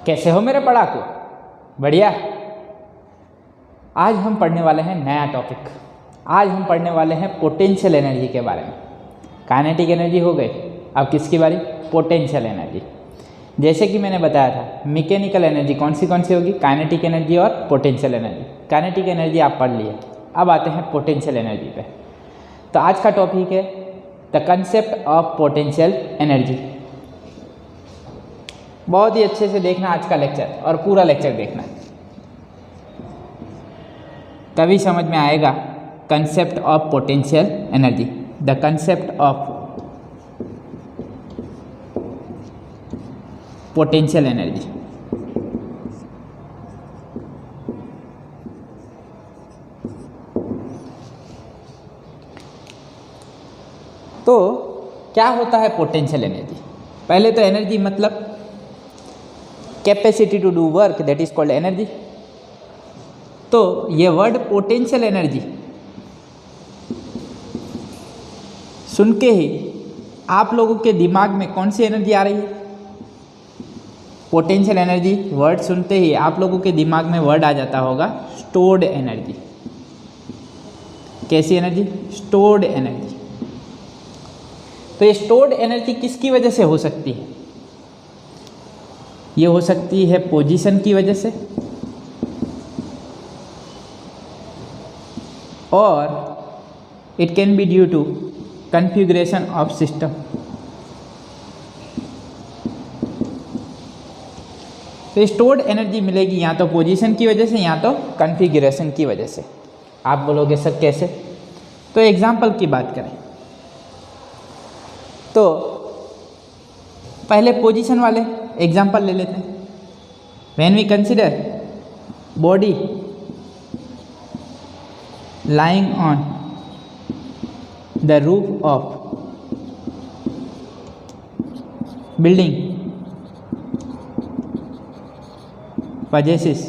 कैसे हो मेरे पढ़ाकू? बढ़िया। आज हम पढ़ने वाले हैं नया टॉपिक। आज हम पढ़ने वाले हैं पोटेंशियल एनर्जी के बारे में। काइनेटिक एनर्जी हो गई, अब किसकी बारी? Potential energy. जैसे कि मैंने बताया था, मैकेनिकल एनर्जी कौन सी होगी? काइनेटिक एनर्जी और पोटेंशियल एनर्जी। काइनेटिक एनर्जी आप पढ़ लिए, अब आते हैं पोटेंशियल एनर्जी पे। तो आज का टॉपिक है the concept of potential energy. बहुत ही अच्छे से देखना आज का लेक्चर, और पूरा लेक्चर देखना, तभी समझ में आएगा concept of potential energy. The concept of potential energy. तो क्या होता है पोटेंशियल एनर्जी? पहले तो एनर्जी मतलब capacity to do work, that is called energy. तो ये वर्ड पोटेंशियल एनर्जी सुन के ही आप लोगों के दिमाग में कौन सी एनर्जी आ रही है? पोटेंशियल एनर्जी वर्ड सुनते ही आप लोगों के दिमाग में वर्ड आ जाता होगा स्टोर्ड एनर्जी। कैसी एनर्जी? Stored energy. तो ये स्टोर्ड एनर्जी किसकी वजह से हो सकती है? ये हो सकती है पोजीशन की वजह से, और it can be due to configuration of system. तो स्टोर्ड एनर्जी मिलेगी या तो पोजीशन की वजह से या तो कॉन्फ़िगरेशन की वजह से। आप बोलोगे सर कैसे? तो एग्जाम्पल की बात करें तो पहले पोजीशन वाले एग्जाम्पल ले लेते हैं। When we consider body lying on the roof of building possesses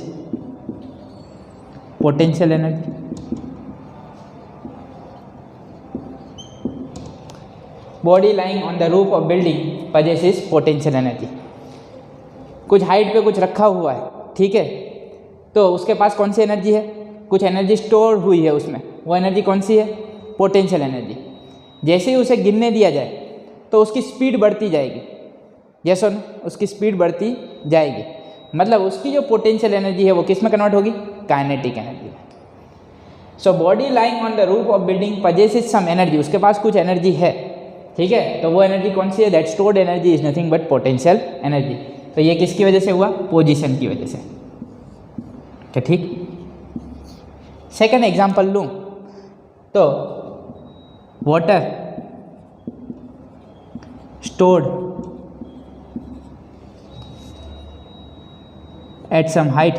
potential energy। Body lying on the roof of building possesses potential energy. कुछ हाइट पे कुछ रखा हुआ है, ठीक है, तो उसके पास कौन सी एनर्जी है? कुछ एनर्जी स्टोर हुई है उसमें। वो एनर्जी कौन सी है? Potential energy. जैसे ही उसे गिरने दिया जाए तो उसकी स्पीड बढ़ती जाएगी। यस और नो? उसकी स्पीड बढ़ती जाएगी, मतलब उसकी जो पोटेंशियल एनर्जी है वो किस में कन्वर्ट होगी? काइनेटिक एनर्जी में। So body lying on the roof of building possesses some energy. उसके पास कुछ एनर्जी है, ठीक है, तो वो एनर्जी कौन सी है? That stored energy is nothing but potential energy. तो ये किसकी वजह से हुआ? पोजीशन की वजह से। क्या ठीक? सेकंड एग्जांपल लूँ तो water stored at some height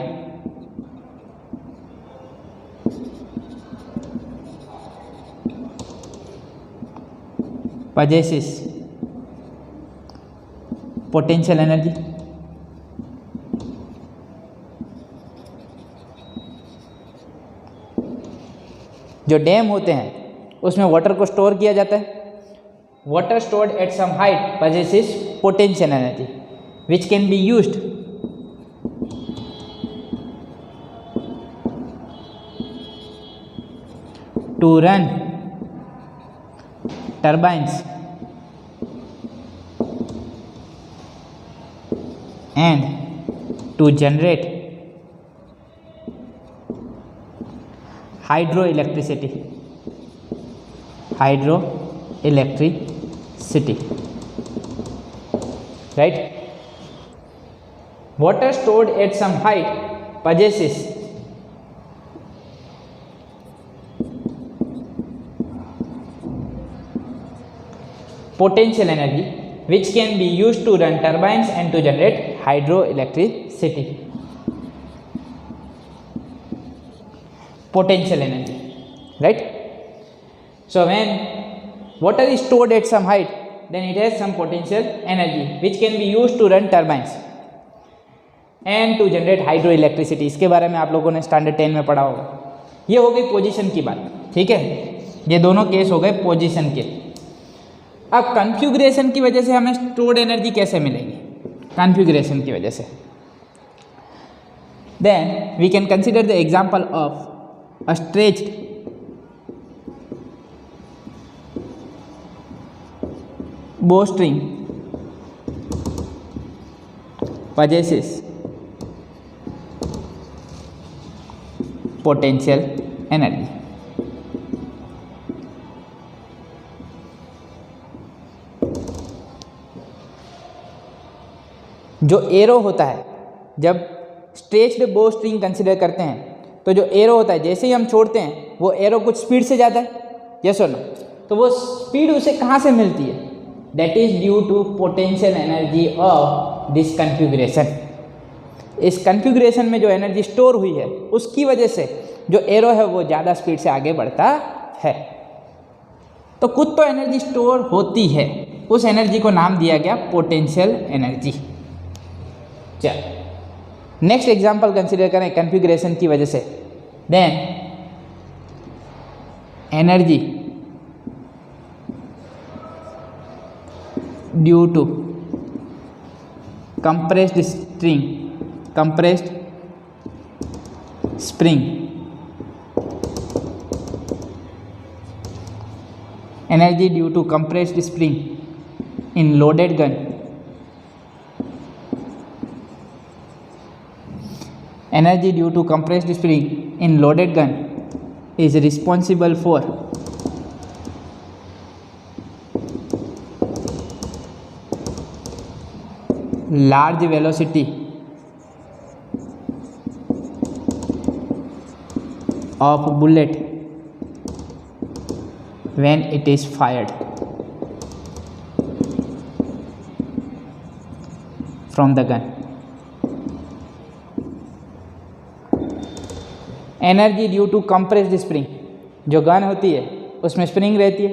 possesses potential energy. जो डैम होते हैं उसमें वाटर को स्टोर किया जाता है। Water stored at some height possesses potential energy which can be used to run turbines and to generate hydroelectricity। Right? Water stored at some height possesses potential energy which can be used to run turbines and to generate hydroelectricity। Potential energy, right? So when water is stored at some height, then it has some potential energy which can be used to run turbines and to generate hydroelectricity। इसके बारे में आप लोगों ने standard 10 में पढ़ा होगा। ये हो गई पोजीशन की बात, ठीक है। ये दोनों केस हो गए पोजीशन के। अब कॉन्फ़िगरेशन की वजह से हमें स्टोर्ड एनर्जी कैसे मिलेगी? कॉन्फ़िगरेशन की वजह से then we can consider the example of a stretched bowstring possesses potential energy. जो एरो होता है, जब स्ट्रेच्ड बो स्ट्रिंग कंसिडर करते हैं तो जो एरो होता है जैसे ही हम छोड़ते हैं वो एरो कुछ स्पीड से जाता है, यस और नो? तो वो स्पीड उसे कहाँ से मिलती है? That is due to potential energy of this configuration. इस कन्फिगरेशन में जो एनर्जी स्टोर हुई है उसकी वजह से जो एरो है वो ज़्यादा स्पीड से आगे बढ़ता है। तो कुछ तो एनर्जी स्टोर होती है, उस एनर्जी को नाम दिया गया पोटेंशियल एनर्जी। चल नेक्स्ट एग्जांपल कंसीडर करें कन्फिगरेशन की वजह से। Then energy due to compressed spring, energy due to compressed spring in loaded gun, energy due to compressed spring in loaded gun is responsible for large velocity of bullet when it is fired from the gun. Energy due to compressed spring, जो gun होती है उसमें spring रहती है,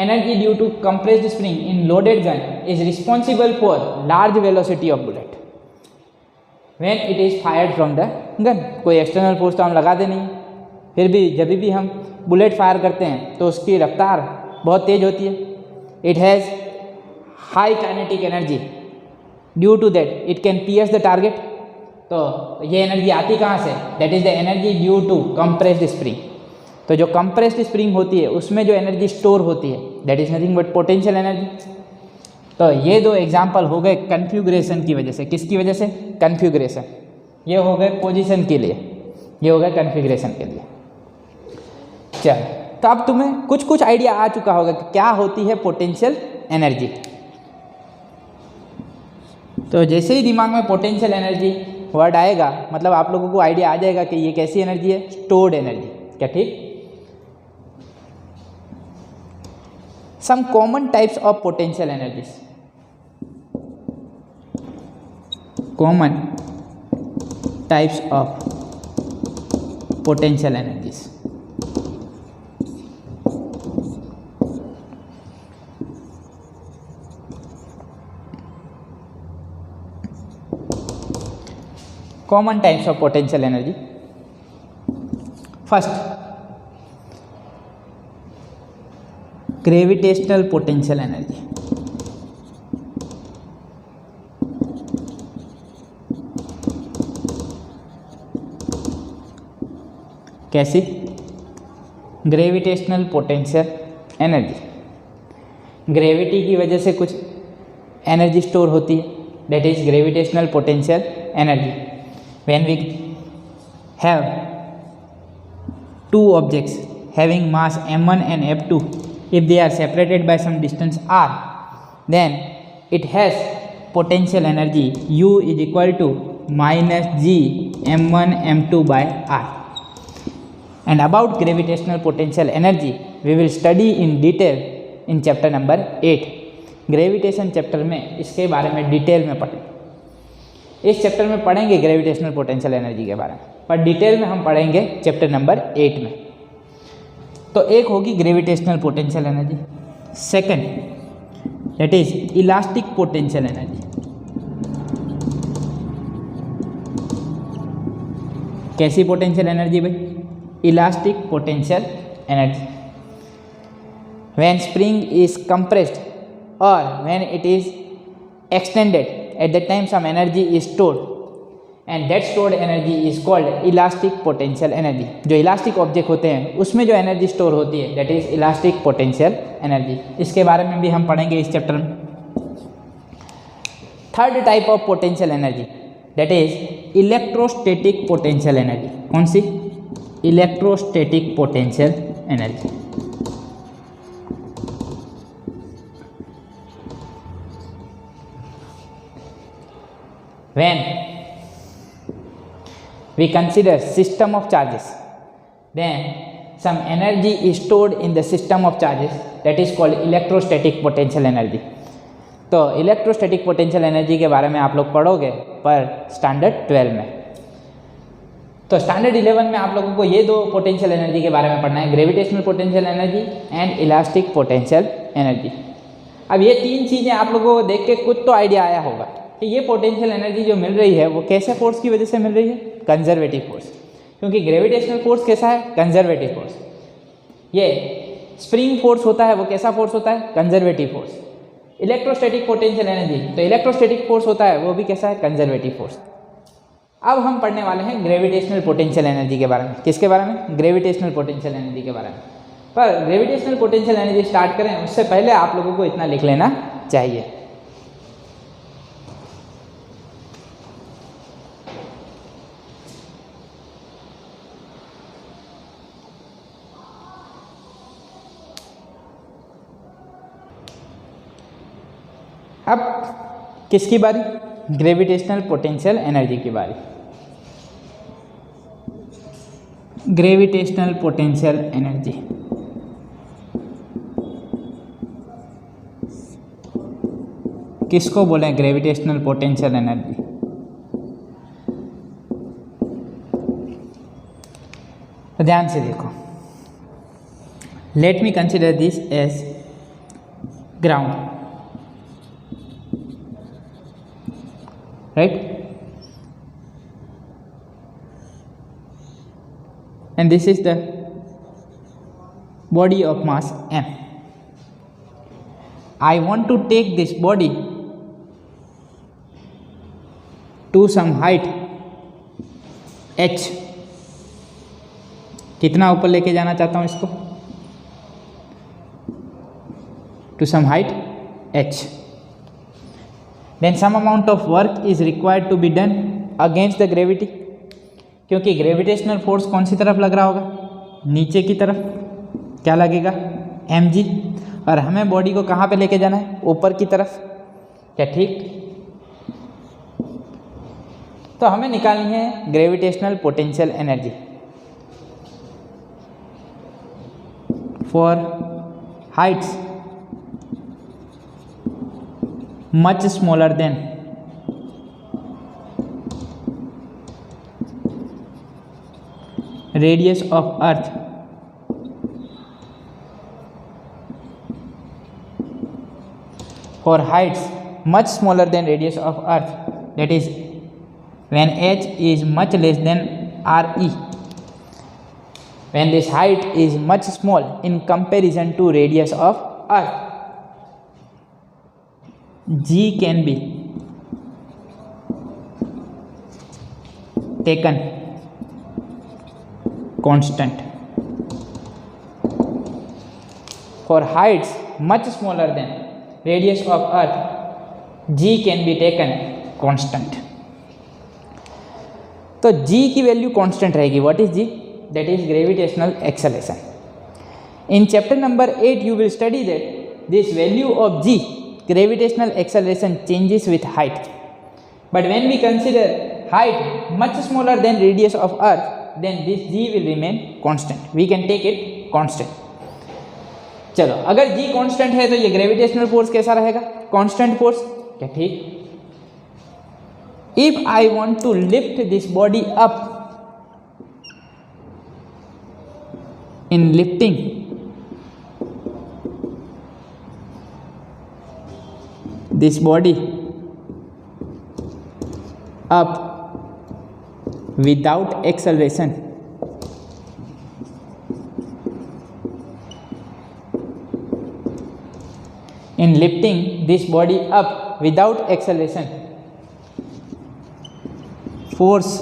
energy due to compressed spring in loaded gun is responsible for large velocity of bullet when it is fired from the gun. कोई external force तो हम लगाते नहीं, फिर भी जब भी हम बुलेट फायर करते हैं तो उसकी रफ्तार बहुत तेज़ होती है। It has high kinetic energy, due to that it can pierce the target. तो ये एनर्जी आती कहाँ से? That is the energy due to compressed spring. तो जो कंप्रेस्ड स्प्रिंग होती है उसमें जो एनर्जी स्टोर होती है that is nothing but potential energy. तो ये दो एग्जांपल हो गए कन्फ्यूग्रेशन की वजह से। किसकी वजह से? कन्फ्यूग्रेशन। ये हो गए पोजीशन के लिए, ये हो गए कन्फ्यूग्रेशन के लिए। चल तो अब तुम्हें कुछ कुछ आइडिया आ चुका होगा कि क्या होती है पोटेंशियल एनर्जी। तो जैसे ही दिमाग में पोटेंशियल एनर्जी वर्ड आएगा मतलब आप लोगों को आइडिया आ जाएगा कि ये कैसी एनर्जी है? Stored energy. क्या ठीक? Some common types of potential energies. Common types of potential energies. Common types of potential energy. First, gravitational potential energy. कैसी? Gravitational potential energy. ग्रेविटी की वजह से कुछ एनर्जी स्टोर होती है, that is gravitational potential energy. When we have two objects having mass m1 and f2, if they are separated by some distance r, then it has potential energy U is equal to minus g m1 m2 by r. And about gravitational potential energy we will study in detail in chapter number 8. Gravitation chapter में इसके बारे में detail में पढ़ेंगे। इस chapter में पढ़ेंगे gravitational potential energy के बारे में, पर डिटेल में हम पढ़ेंगे चैप्टर नंबर 8 में। तो एक होगी gravitational potential energy. Second that is elastic potential energy. कैसी पोटेंशियल एनर्जी भाई? Elastic potential energy. When spring is compressed और when it is extended, at that time some energy is stored and that stored energy is called elastic potential energy. जो elastic object होते हैं उसमें जो energy store होती है that is elastic potential energy. इसके बारे में भी हम पढ़ेंगे इस चैप्टर में। Third type of potential energy that is electrostatic potential energy. कौन सी? Electrostatic potential energy. When we consider system of charges, then some energy is stored in the system of charges that is called electrostatic potential energy. तो electrostatic potential energy के बारे में आप लोग पढ़ोगे पर स्टैंडर्ड 12 में। तो स्टैंडर्ड 11 में आप लोगों को ये दो पोटेंशियल एनर्जी के बारे में पढ़ना है, gravitational potential energy and elastic potential energy. अब ये तीन चीज़ें आप लोगों को देख के कुछ तो आइडिया आया होगा कि ये पोटेंशियल एनर्जी जो मिल रही है वो कैसे फोर्स की वजह से मिल रही है? Conservative force. क्योंकि ग्रेविटेशनल फोर्स कैसा है? Conservative force. ये स्प्रिंग फोर्स होता है वो कैसा फोर्स होता है? Conservative force. Electrostatic potential energy तो इलेक्ट्रोस्टैटिक फोर्स होता है वो भी कैसा है? Conservative force. अब हम पढ़ने वाले हैं ग्रेविटेशनल पोटेंशियल एनर्जी के बारे में। किसके बारे में? ग्रेविटेशनल पोटेंशियल एनर्जी के बारे में। पर ग्रेविटेशनल पोटेंशियल एनर्जी स्टार्ट करें उससे पहले आप लोगों को इतना लिख लेना चाहिए। अब किसकी बारी? ग्रेविटेशनल पोटेंशियल एनर्जी की बारी। ग्रेविटेशनल पोटेंशियल एनर्जी किसको बोलें? Gravitational potential energy. तो ध्यान से देखो, let me consider this as ground, right? And this is the body of mass m. I want to take this body to some height h. कितना ऊपर लेके जाना चाहता हूँ इसको? To some height h. Then some amount of work is required to be done against the gravity. क्योंकि gravitational force कौन सी तरफ लग रहा होगा? नीचे की तरफ। क्या लगेगा? mg। और हमें बॉडी को कहाँ पे लेके जाना है? ऊपर की तरफ। क्या ठीक? तो हमें निकालनी है gravitational potential energy for Heights much smaller than radius of earth for heights much smaller than radius of earth, that is when h is much less than re, when this height is much small in comparison to radius of earth, g can be taken constant. For heights much smaller than radius of earth, g can be taken constant. तो g की value constant रहेगी. What is g? That is gravitational acceleration. In chapter number 8 you will study that this value of g, gravitational acceleration, changes with height. But when we consider height much smaller than radius of earth, then this g will remain constant. We can take it constant. चलो, अगर g constant है तो ये gravitational force कैसा रहेगा? Constant force. क्या ठीक? If I want to lift this body up, in lifting this body up without acceleration, in lifting this body up without acceleration, force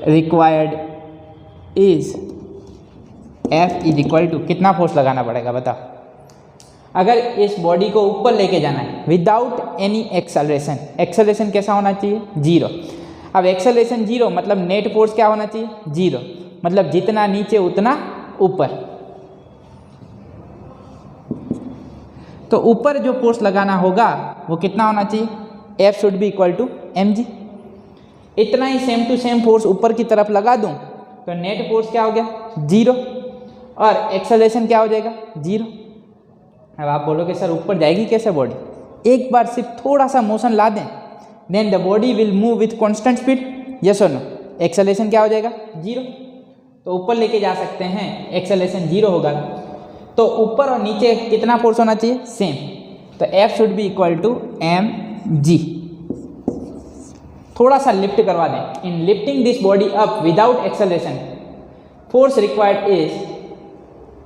required is F is equal to, कितना force लगाना पड़ेगा बताओ। अगर इस body को ऊपर लेके जाना है विदाउट एनी एक्सेलरेशन, एक्सेलरेशन कैसा होना चाहिए? जीरो। अब एक्सेलरेशन जीरो मतलब नेट फोर्स क्या होना चाहिए? जीरो। मतलब जितना नीचे उतना ऊपर। तो ऊपर जो फोर्स लगाना होगा वो कितना होना चाहिए? F should be equal to mg। इतना ही सेम टू सेम फोर्स ऊपर की तरफ लगा दूं तो नेट फोर्स क्या हो गया? जीरो। और एक्सेलरेशन क्या हो जाएगा? जीरो। अब आप बोलोगे सर ऊपर जाएगी कैसे बॉडी? एक बार सिर्फ थोड़ा सा मोशन ला दें, then the body will move with constant speed, yes और नो। एक्सेलरेशन क्या हो जाएगा? जीरो। तो ऊपर लेके जा सकते हैं, एक्सेलरेशन जीरो होगा। तो ऊपर और नीचे कितना फोर्स होना चाहिए? सेम। तो F should be equal to mg। थोड़ा सा लिफ्ट करवा दें। In lifting this body up without acceleration force required is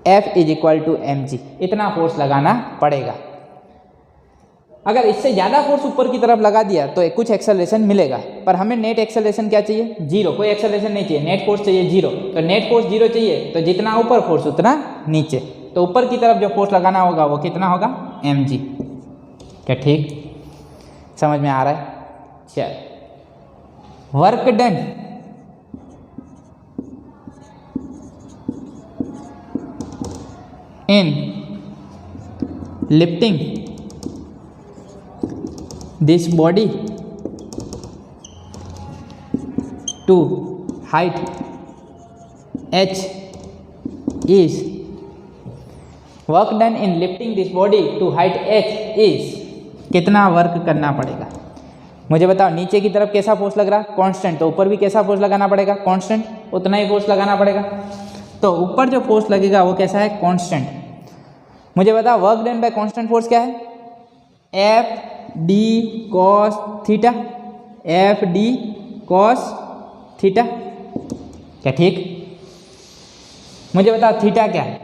F is equal to mg। इतना फोर्स लगाना पड़ेगा। अगर इससे ज़्यादा फोर्स ऊपर की तरफ लगा दिया तो कुछ एक्सेलरेशन मिलेगा, पर हमें नेट एक्सेलरेशन क्या चाहिए? जीरो। कोई एक्सेलरेशन नहीं चाहिए, नेट फोर्स चाहिए जीरो। तो नेट फोर्स जीरो चाहिए तो जितना ऊपर फोर्स उतना नीचे। तो ऊपर की तरफ जो फोर्स लगाना होगा वो कितना होगा? mg। क्या ठीक समझ में आ रहा है? चल, work done in lifting this body to height h is work done in lifting this body to height h is कितना वर्क करना पड़ेगा मुझे बताओ। नीचे की तरफ कैसा फोर्स लग रहा? कांस्टेंट। तो ऊपर भी कैसा फोर्स लगाना पड़ेगा? कांस्टेंट। उतना ही फोर्स लगाना पड़ेगा। तो ऊपर जो फोर्स लगेगा वो कैसा है? कांस्टेंट। मुझे बताओ work done bye constant force क्या है? F D cos theta. F D cos theta. क्या ठीक? मुझे बताओ थीटा क्या है?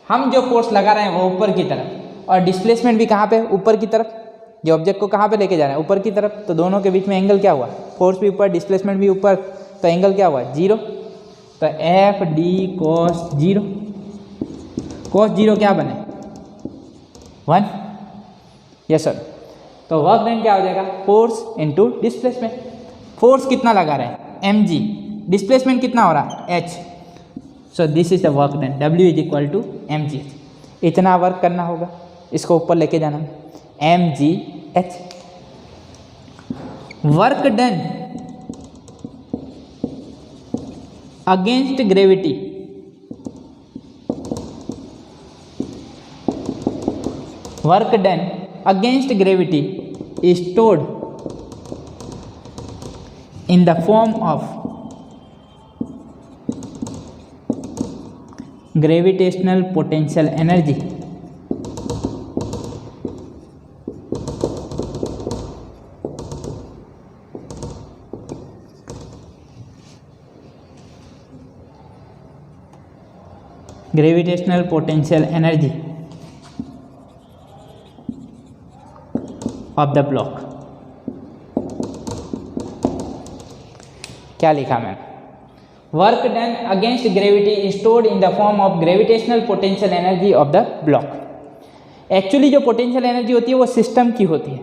हम जो फोर्स लगा रहे हैं वो ऊपर की तरफ, और डिस्प्लेसमेंट भी कहाँ पे? ऊपर की तरफ। ये ऑब्जेक्ट को कहाँ पे लेके जा रहे हैं? ऊपर की तरफ। तो दोनों के बीच में एंगल क्या हुआ? फोर्स भी ऊपर, डिस्प्लेसमेंट भी ऊपर, तो एंगल क्या हुआ? जीरो। तो F D cos zero. Cos zero क्या बने? 1। Yes sir. तो वर्क डन क्या हो जाएगा? Force into displacement. फोर्स कितना लगा रहे हैं? mg। डिस्प्लेसमेंट कितना हो रहा है? h। So this is the work done. w is equal to mg। इतना वर्क करना होगा, इसको ऊपर लेके जाना है। mg h। Work done against gravity work done against gravity is stored in the form of gravitational potential energy gravitational potential energy of the block. क्या लिखा मैंने? Work done against gravity stored in the form of gravitational potential energy of the block. Actually जो potential energy होती है वो system की होती है।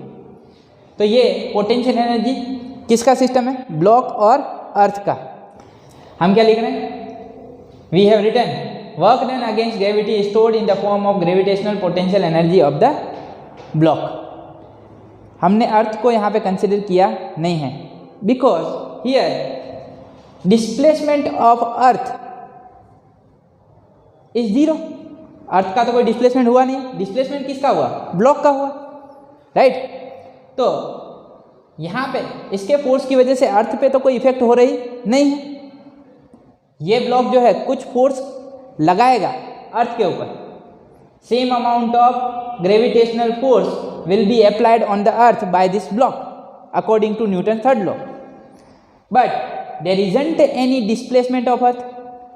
तो ये पोटेंशियल एनर्जी किसका सिस्टम है? ब्लॉक और अर्थ का। हम क्या लिख रहे हैं? We have written work done against gravity stored in the form of gravitational potential energy of the block. हमने अर्थ को यहाँ पे कंसिडर किया नहीं है, because here displacement of earth is zero. Earth का तो कोई डिस्प्लेसमेंट हुआ नहीं। डिस्प्लेसमेंट किसका हुआ? ब्लॉक का हुआ, राइट। तो यहाँ पे इसके फोर्स की वजह से अर्थ पे तो कोई इफेक्ट हो रही नहीं है। ये ब्लॉक जो है कुछ फोर्स लगाएगा अर्थ के ऊपर। Same amount of gravitational force will be applied on the earth by this block according to Newton's third law, but there isn't any displacement of earth।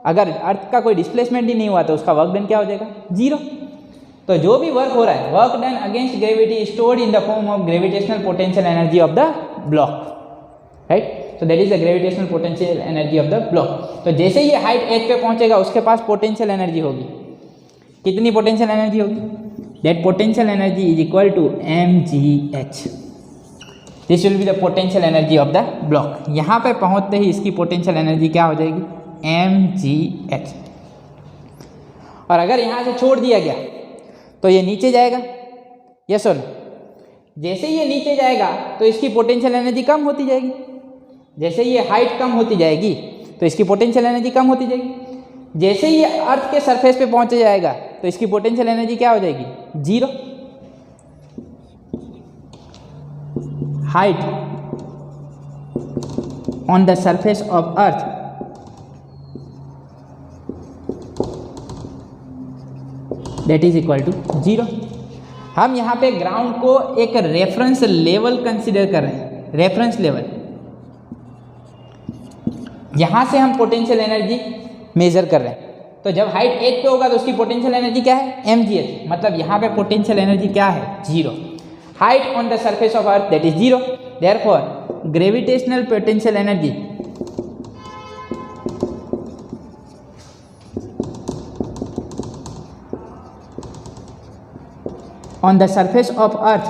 अगर अर्थ का कोई डिस्प्लेसमेंट ही नहीं हुआ तो उसका वर्क डन क्या हो जाएगा? जीरो। तो जो भी वर्क हो रहा है, work done against gravity stored in the form of gravitational potential energy of the block, right. So that is the gravitational potential energy of the block. तो जैसे ये हाइट h पे पहुंचेगा उसके पास पोटेंशियल एनर्जी होगी, कितनी पोटेंशियल एनर्जी होगी? That potential energy is equal to mgh। This will be the potential energy of the block. यहाँ पे पहुँचते ही इसकी पोटेंशियल एनर्जी क्या हो जाएगी? mgh। और अगर यहाँ से छोड़ दिया गया तो ये नीचे जाएगा, यस और नो? जैसे ये नीचे जाएगा तो इसकी पोटेंशियल एनर्जी कम होती जाएगी। जैसे ये हाइट कम होती जाएगी तो इसकी पोटेंशियल एनर्जी कम होती जाएगी। जैसे ये अर्थ के सरफेस पे पहुंच जाएगा तो इसकी पोटेंशियल एनर्जी क्या हो जाएगी? 0। Height on the surface of earth that is equal to 0। हम यहाँ पे ग्राउंड को एक रेफरेंस लेवल कंसीडर कर रहे हैं, रेफरेंस लेवल। यहाँ से हम पोटेंशियल एनर्जी मेजर कर रहे हैं। तो जब हाइट h पे होगा तो उसकी पोटेंशियल एनर्जी क्या है? mgh। मतलब यहाँ पे पोटेंशियल एनर्जी क्या है? 0। Height on the surface of earth that is 0। Therefore gravitational potential energy on the surface of earth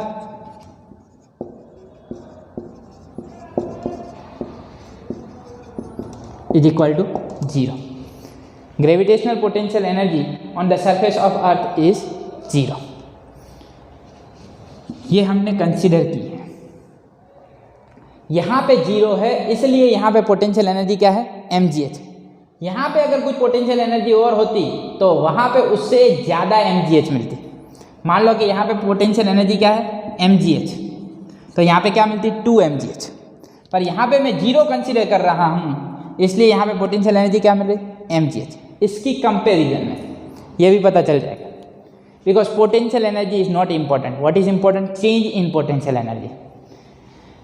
is equal to 0। gravitational potential energy on the surface of earth is 0। ये हमने consider की है। यहाँ पे 0 है इसलिए यहाँ पे पोटेंशियल एनर्जी क्या है? mgh। यहाँ पे अगर कुछ पोटेंशियल एनर्जी और होती तो वहाँ पे उससे ज़्यादा mgh मिलती। मान लो कि यहाँ पे पोटेंशियल एनर्जी क्या है? mgh। तो यहाँ पे क्या मिलती? 2 mgh। पर यहाँ पे मैं 0 कंसीडर कर रहा हूँ इसलिए यहाँ पे पोटेंशियल एनर्जी क्या मिल रही? mgh। इसकी कंपेरिजन में ये भी पता चल जाएगा, because potential energy is not important. What is important? Change in potential energy.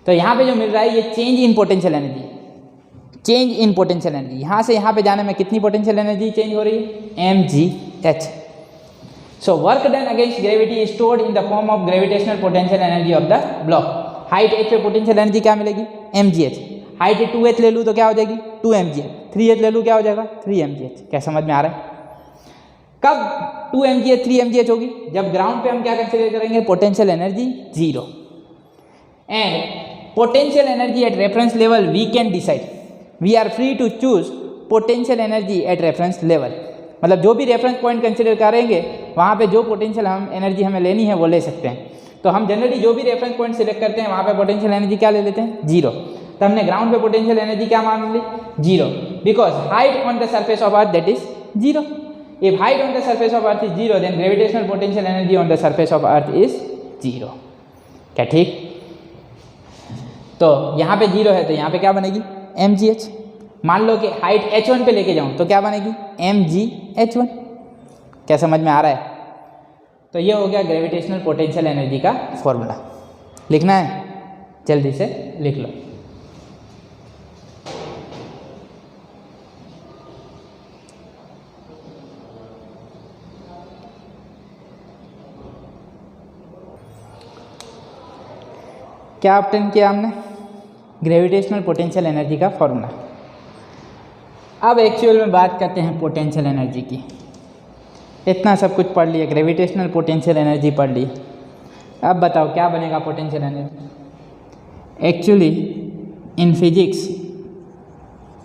तो यहाँ पे जो मिल रहा है ये change in potential energy, change in potential energy. यहाँ से यहाँ पे जाने में कितनी पोटेंशियल एनर्जी चेंज हो रही है? mgh। So work done against gravity is stored in the form of gravitational potential energy of the block। Height h पे पोटेंशियल एनर्जी क्या मिलेगी? mgh। हाइट 2h ले लूँ तो क्या हो जाएगी? 2 mgh। 3h ले लूँ क्या हो जाएगा? 3 mgh। क्या समझ में आ रहा है? कब 2 mgh 3 mgh होगी? जब ग्राउंड पे हम क्या कंसीडर करेंगे? Potential energy 0। And potential energy at reference level we can decide. We are free to choose potential energy at reference level. मतलब जो भी रेफरेंस पॉइंट कंसीडर करेंगे वहाँ पे जो पोटेंशियल हम एनर्जी हमें लेनी है वो ले सकते हैं। तो हम जनरली जो भी रेफरेंस पॉइंट सिलेक्ट करते हैं वहाँ पे पोटेंशियल एनर्जी क्या ले लेते हैं? 0। तो हमने ग्राउंड पे पोटेंशियल एनर्जी क्या मान ली? 0। Because height on the surface of earth that is 0। If height on the surface of earth is 0 then gravitational potential energy on the surface of earth is 0। क्या ठीक? तो यहाँ पे 0 है तो यहाँ पे क्या बनेगी? mgh। मान लो कि हाइट h1 पे लेके जाऊँ तो क्या बनेगी? mgh1। क्या समझ में आ रहा है? तो ये हो गया ग्रेविटेशनल पोटेंशियल एनर्जी का फॉर्मूला। लिखना है? जल्दी से लिख लो। क्या ऑब्टेन किया हमने? ग्रेविटेशनल पोटेंशियल एनर्जी का फॉर्मूला। अब एक्चुअल में बात करते हैं पोटेंशियल एनर्जी की। इतना सब कुछ पढ़ लिया, ग्रेविटेशनल पोटेंशियल एनर्जी पढ़ ली। अब बताओ क्या बनेगा potential energy? Actually in physics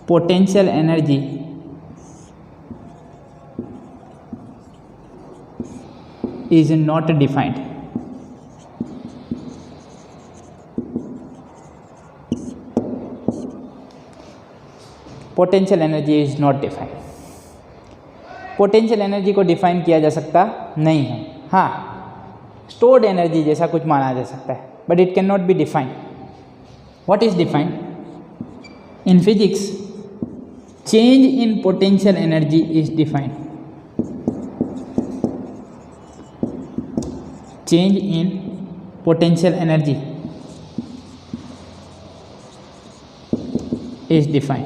potential energy is not defined. Potential energy is not defined. Potential energy को डिफाइन किया जा सकता नहीं है। हाँ, स्टोर्ड एनर्जी जैसा कुछ माना जा सकता है, but it can not be defined. What is defined? In physics change in potential energy is defined. Change in potential energy is defined.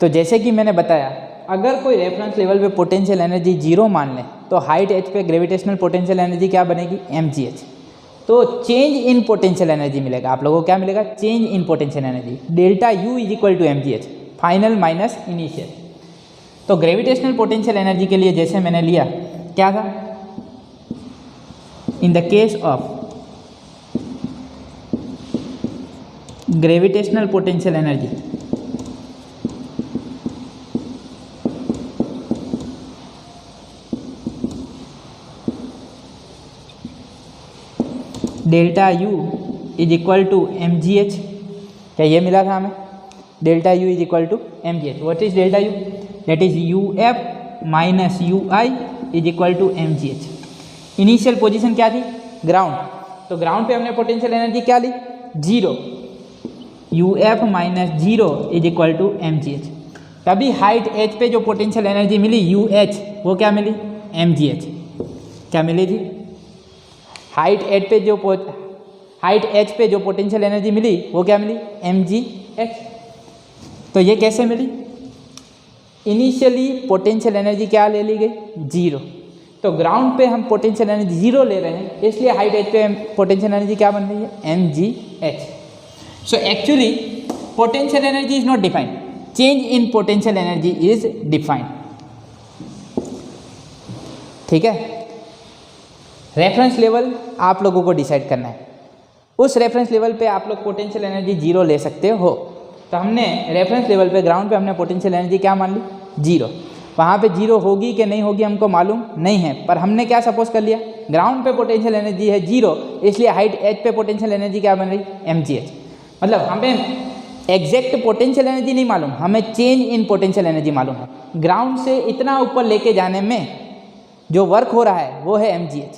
तो जैसे कि मैंने बताया, अगर कोई रेफरेंस लेवल पे पोटेंशियल एनर्जी 0 मान लें तो हाइट h पे ग्रेविटेशनल पोटेंशियल एनर्जी क्या बनेगी? mgh। तो चेंज इन पोटेंशियल एनर्जी मिलेगा। आप लोगों को क्या मिलेगा? Change in potential energy. Delta U is equal to mgh, final minus initial. तो ग्रेविटेशनल पोटेंशियल एनर्जी के लिए जैसे मैंने लिया, क्या था? In the case of gravitational potential energy, delta U is equal to mgh। क्या ये मिला था हमें? Delta U is equal to mgh। What is delta U? That is uf minus ui is equal to mgh। Initial position क्या थी? Ground. तो ground पे हमने पोटेंशियल एनर्जी क्या ली? 0। uf minus 0 is equal to mgh। तभी height h पे जो पोटेंशियल एनर्जी मिली uh, वो क्या मिली? mgh। क्या मिली थी? हाइट h पे जो पोटेंशियल एनर्जी मिली वो क्या मिली? mgh। तो ये कैसे मिली? इनिशियली पोटेंशियल एनर्जी क्या ले ली गई? 0। तो ग्राउंड पे हम पोटेंशियल एनर्जी 0 ले रहे हैं, इसलिए हाइट h पे पोटेंशियल एनर्जी क्या बन रही है? mgh। So actually potential energy is not defined, change in potential energy is defined. ठीक है, रेफरेंस लेवल आप लोगों को डिसाइड करना है। उस रेफरेंस लेवल पे आप लोग पोटेंशियल एनर्जी 0 ले सकते हो। तो हमने रेफरेंस लेवल पे ग्राउंड पे हमने पोटेंशियल एनर्जी क्या मान ली? 0। वहाँ पे 0 होगी कि नहीं होगी हमको मालूम नहीं है, पर हमने क्या सपोज कर लिया? ग्राउंड पे पोटेंशियल एनर्जी है 0, इसलिए हाइट h पे पोटेंशियल एनर्जी क्या बन रही? mgh। मतलब हमें एग्जैक्ट पोटेंशियल एनर्जी नहीं मालूम, हमें चेंज इन पोटेंशियल एनर्जी मालूम है। ग्राउंड से इतना ऊपर लेके जाने में जो वर्क हो रहा है वो है mgh,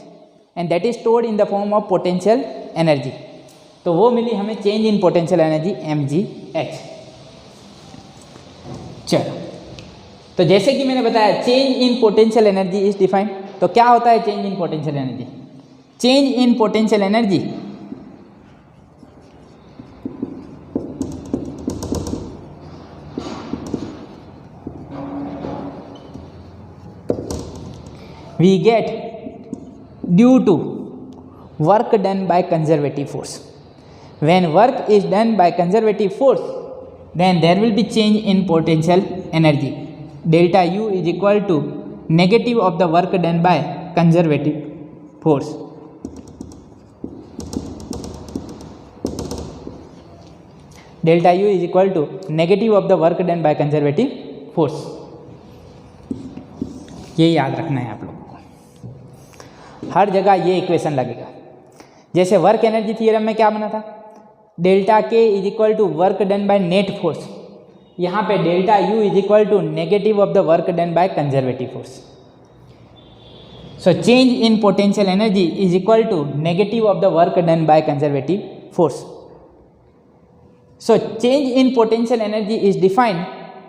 and that is stored in the form of potential energy. तो वो मिली हमें change in potential energy mgh। चलो, तो जैसे कि मैंने बताया change in potential energy is defined. तो क्या होता है change in potential energy? Change in potential energy we get due to work done by conservative force. When work is done by conservative force, then there will be change in potential energy. Delta U is equal to negative of the work done by conservative force. Delta U is equal to negative of the work done by conservative force. ये याद रखना है आप लोगों को, हर जगह ये equation लगेगा। जैसे वर्क एनर्जी थ्योरम में क्या बना था? Delta K is equal to work done by net force. यहाँ पे delta U is equal to negative of the work done by conservative force. So change in potential energy is equal to negative of the work done by conservative force. So change in potential energy is defined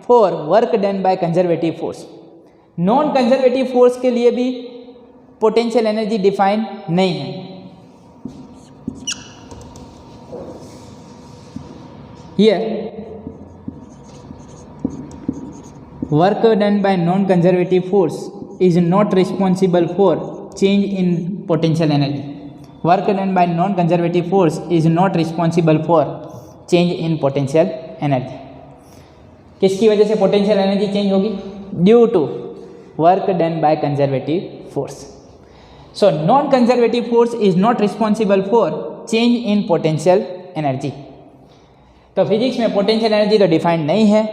for work done by conservative force. Non conservative force के लिए भी potential energy define नहीं है। Here work done by non-conservative force is not responsible for change in potential energy. Work done by non-conservative force is not responsible for change in potential energy. किसकी वजह से potential energy change होगी? Due to work done by conservative force. So non conservative force is not responsible for change in potential energy. तो physics में potential energy तो defined नहीं है।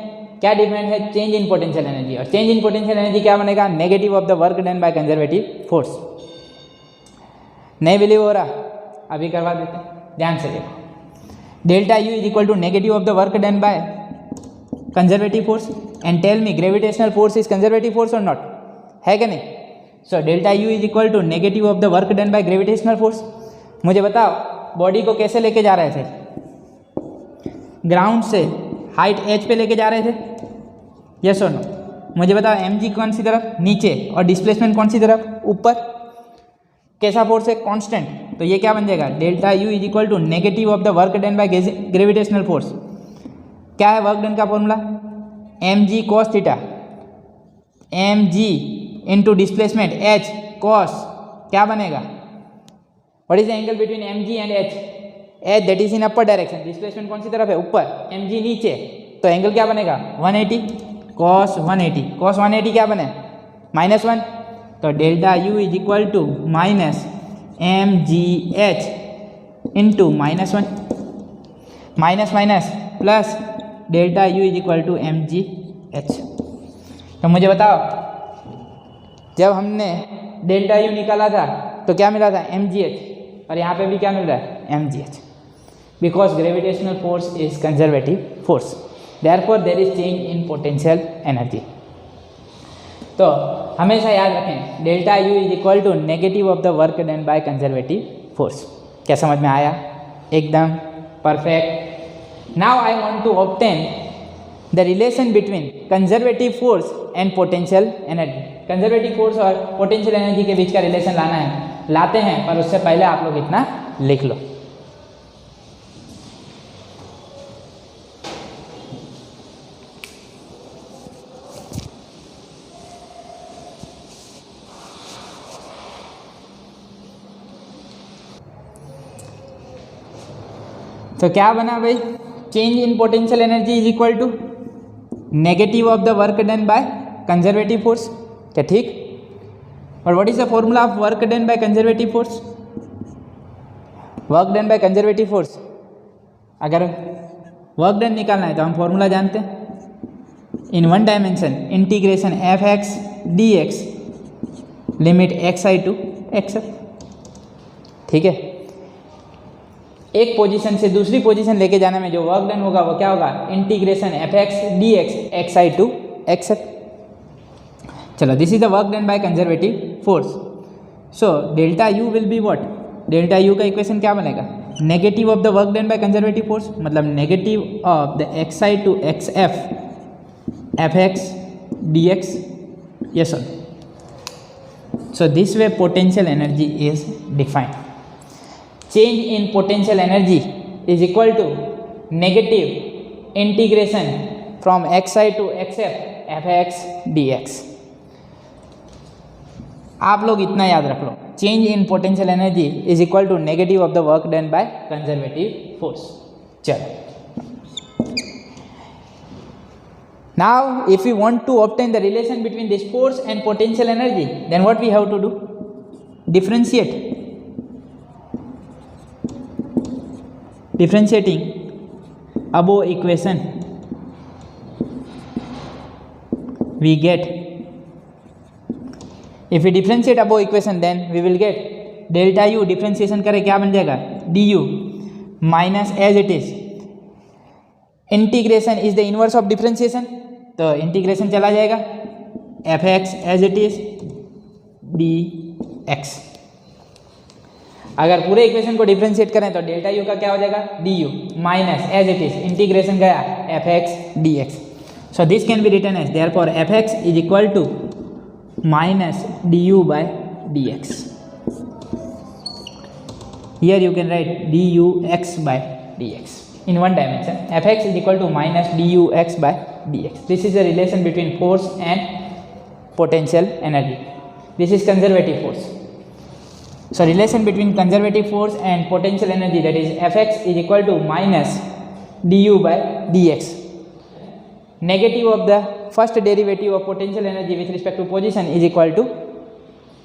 क्या डिफाइंड है? Change in potential energy. और change in potential energy क्या बनेगा? Negative of the work done by conservative force. नहीं बिलीव हो रहा? अभी करवा देते हैं, ध्यान से देखो। Delta U is equal to negative of the work done by conservative force, and tell me gravitational force is conservative force और नॉट? है कि नहीं? So delta U is equal to negative of the work done by gravitational force. मुझे बताओ, body को कैसे लेके जा रहे थे? ग्राउंड से हाइट h पे लेके जा रहे थे, यस और नो? मुझे बताओ mg कौन सी तरफ? नीचे। और डिस्प्लेसमेंट कौन सी तरफ? ऊपर। कैसा फोर्स है? कांस्टेंट। तो ये क्या बन जाएगा? Delta U is equal to negative of the work done by gravitational force. क्या है वर्क डन का फॉर्मूला? mg cos थीटा, mg into displacement h cos क्या बनेगा? What is the angle between M G and H? H that is in upper direction, displacement कौन सी तरफ है? ऊपर, एम जी नीचे, तो एंगल क्या बनेगा? 180 cos 180, cos 180 क्या बने? -1, तो delta U is equal to minus M G H into -1, minus minus plus delta U is equal to M G H. तो मुझे बताओ, जब हमने डेल्टा यू निकाला था तो क्या मिला था? एम जी एच, और यहाँ पे भी क्या मिल रहा है? M G H, because gravitational force is conservative force, therefore there is change in potential energy. तो हमेशा याद रखें, delta U is equal to negative of the work done by conservative force. क्या समझ में आया? एकदम perfect. Now I want to obtain the relation between conservative force and potential energy. Conservative force और पोटेंशियल एनर्जी के बीच का relation लाना है, लाते हैं, पर उससे पहले आप लोग इतना लिख लो। तो क्या बना भाई? Change in potential energy is equal to negative of the work done by conservative force. क्या ठीक? और what is the formula of work done by conservative force? Work done by conservative force, अगर वर्क डन निकालना है तो हम formula जानते हैं। In one dimension integration F X D X limit X I to X F. ठीक है, एक पोजीशन से दूसरी पोजीशन लेके जाने में जो वर्क डन होगा वो क्या होगा? Integration F X D X X I to X F. चलो, this is the work done by conservative force. So delta U will be what? Delta U का इक्वेशन क्या बनेगा? Negative of the work done by conservative force, मतलब negative of the X I to X F F X D X. Yes sir. So this way potential energy is defined. Change in potential energy is equal to negative integration from xi to xf fx dx। आप लोग इतना याद रख लो, change in potential energy is equal to negative of the work done by conservative force. चलो, now if you want to obtain the relation between this force and potential energy, then what we have to do? Differentiate. Differentiating above equation, we get, if we differentiate above equation then we will get delta u, differentiation करें क्या बन जाएगा? du minus as it is integration is the inverse of differentiation, तो integration चला जाएगा, fx as it is dx। अगर पूरे equation को डिफरेंशिएट करें तो डेल्टा यू का क्या हो जाएगा? D U minus as it is integration गया F X D X. So this can be written as therefore F X is equal to minus D U by D X. Here you can write D U X by D X in one dimension. Fx is equal to minus dux by dx. This is the relation between force and potential energy. This is conservative force. So relation between conservative force and potential energy, that is Fx is equal to minus du by dx. Negative of the first derivative of potential energy with respect to position is equal to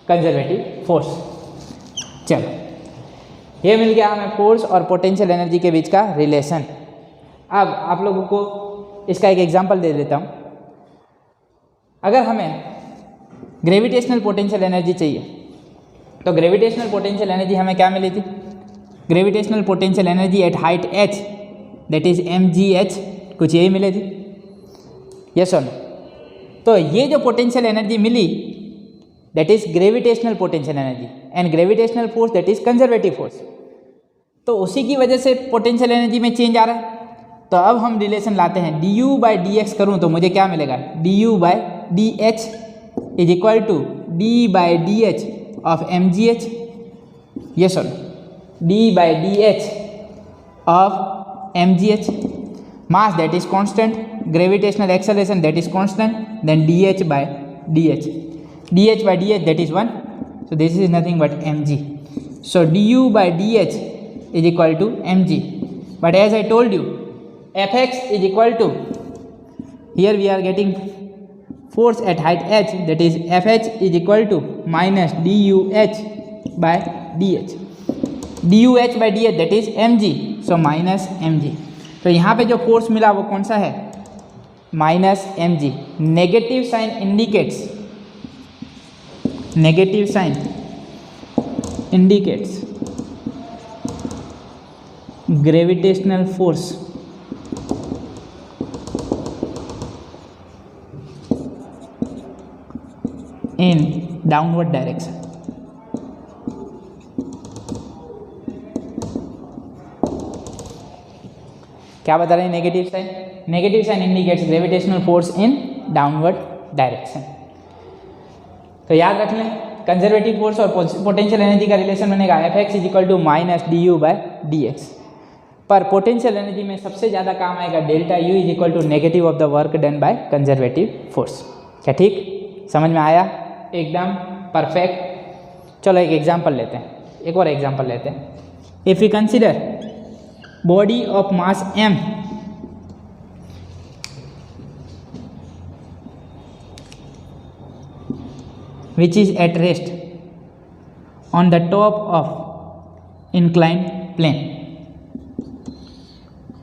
conservative force. चलो, ये मिल गया हमें force और potential energy के बीच का relation. अब आप लोगों को इसका एक एग्जांपल दे देता हूँ। अगर हमें ग्रेविटेशनल पोटेंशियल एनर्जी चाहिए तो ग्रेविटेशनल पोटेंशियल एनर्जी हमें क्या मिली थी? Gravitational potential energy eight height h, that is mgh, कुछ यही मिले थी। यस और नो? तो ये जो पोटेंशियल एनर्जी मिली that is gravitational potential energy and gravitational force that is conservative force। तो उसी की वजह से पोटेंशियल एनर्जी में चेंज आ रहा है। तो अब हम रिलेशन लाते हैं, du by dx करूँ तो मुझे क्या मिलेगा? du by dh is equal to d by dh of mgh। ये sir, d by dh of mgh, mass that is constant, gravitational acceleration that is constant, then dh by dh by dh, that is 1, so this is nothing but mg। So du by dh is equal to mg. But as I told you, Fx is equal to, here we are getting force at height h, that is Fh is equal to minus duh by dh. duh by dh that is mg, so minus mg. तो यहाँ पे जो force मिला वो कौन सा है? Minus mg. Negative sign indicates, negative sign indicates gravitational force in downward direction. क्या बता रहे हैं? Negative sign, negative sign indicates gravitational force in downward direction. तो याद रख लें, कंजर्वेटिव फोर्स और पोटेंशियल एनर्जी का रिलेशन बनेगा Fx is equal to minus du by dx. पर पोटेंशियल एनर्जी में सबसे ज़्यादा काम आएगा delta U is equal to negative of the work done by conservative force. क्या ठीक समझ में आया? एकदम परफेक्ट. चलो एक एग्जांपल लेते हैं, एक और एग्जांपल लेते हैं. If you consider body of mass m which is at rest on the top of inclined plane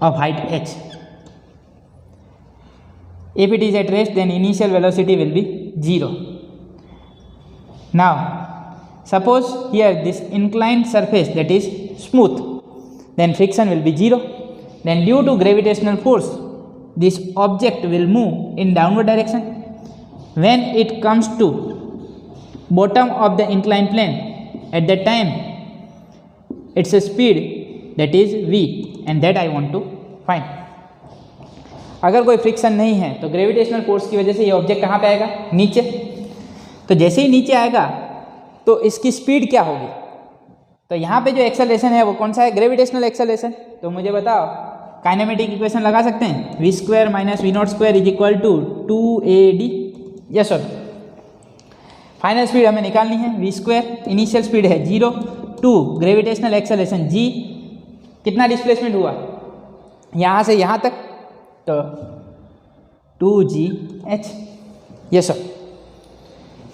of height h. If it is at rest, then initial velocity will be 0. Now suppose here this inclined surface that is smooth, then friction will be 0. Then due to gravitational force this object will move in downward direction. When it comes to bottom of the inclined plane, at that time its a speed that is v, and that I want to find. अगर कोई friction नहीं है तो gravitational force की वजह से ये object कहाँ पे आएगा? नीचे. तो जैसे ही नीचे आएगा तो इसकी स्पीड क्या होगी? तो यहाँ पे जो एक्सेलरेशन है वो कौन सा है? Gravitational acceleration. तो मुझे बताओ, काइनेमेटिक इक्वेशन लगा सकते हैं. V square minus V not square is equal to 2AD. Yes sir. Final speed हमें निकालनी है. वी स्क्वायर इनिशियल स्पीड है 0, 2 ग्रेविटेशनल एक्सेलरेशन g, कितना डिस्प्लेसमेंट हुआ यहाँ से यहाँ तक? तो 2gh. Yes sir.